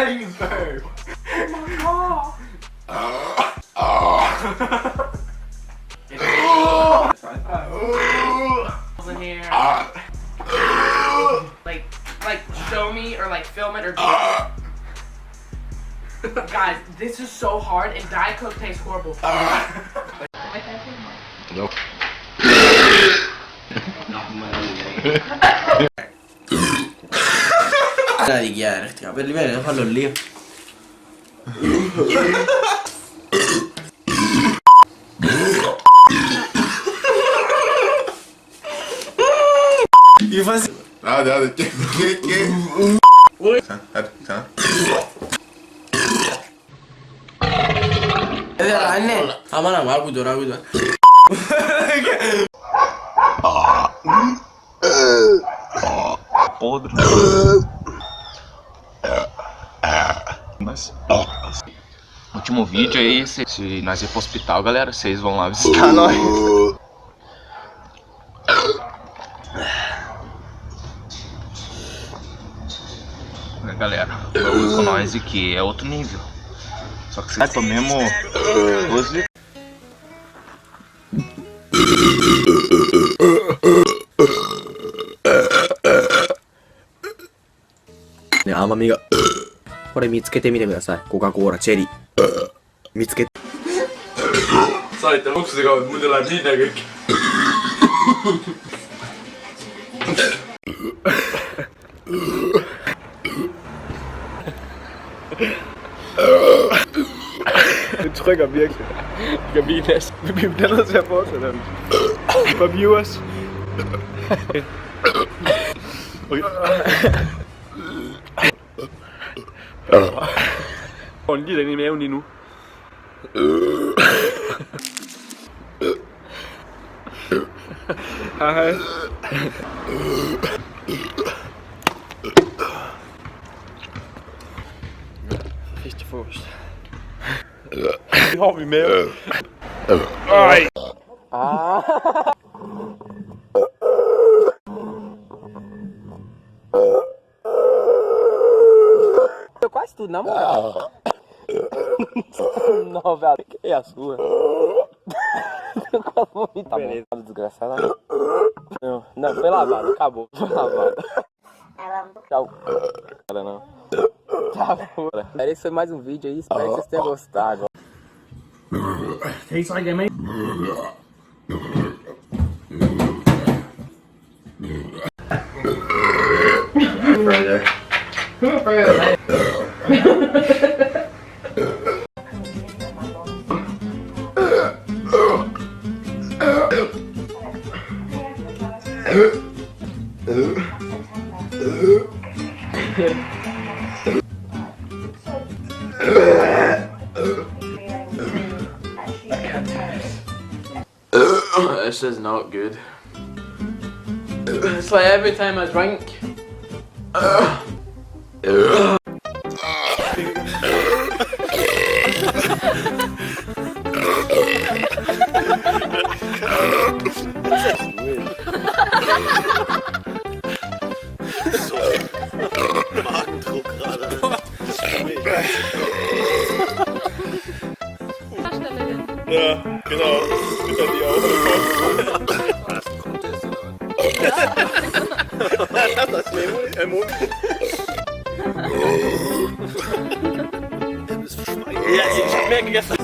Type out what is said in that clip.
Thanks, bro. In here. Like, show me or like film it or. Guys, this is so hard and Diet Coke tastes horrible. Nope. Dai, chiaro, per livello fallo lì. Hadi hadi gel. Sen hadi sen. Evet anne. Aman abi abi dur abi dur. Podre. Mas último vídeo aí, se nós ir pro hospital, galera, vocês vão lá visitar nós. Galera, vamos com nós aqui, é outro nível. Só que vocês tomemos 12.ね、甘みがこれ見つけてみてください。コカ・コーラチェリー見つけて Solita box legal, muda la vida, cara. Jeg trykker virkelig. Jeg kan næsten. Vi bliver nødt til at fortsætte den. For viewers. Okay. Og lige den i maven lige nu. Hej hej. Fisk til frokost. Det har vi med. Ej. Eu quase tudo, na moral. Não, velho, que é a sua? Eu quase morri, tá bom. Desgraçado. Não, foi lavado, acabou. Foi lavado. Tchau. Cara, não. Tá bom. Esse foi mais um vídeo aí, espero que vocês tenham gostado. Tastes like it, mate. Further. This is not good. It's like every time I drink. Magendruck gerade. Ja, genau. Bitte die Augen. Das Memo. Ja, ich hab mehr gegessen.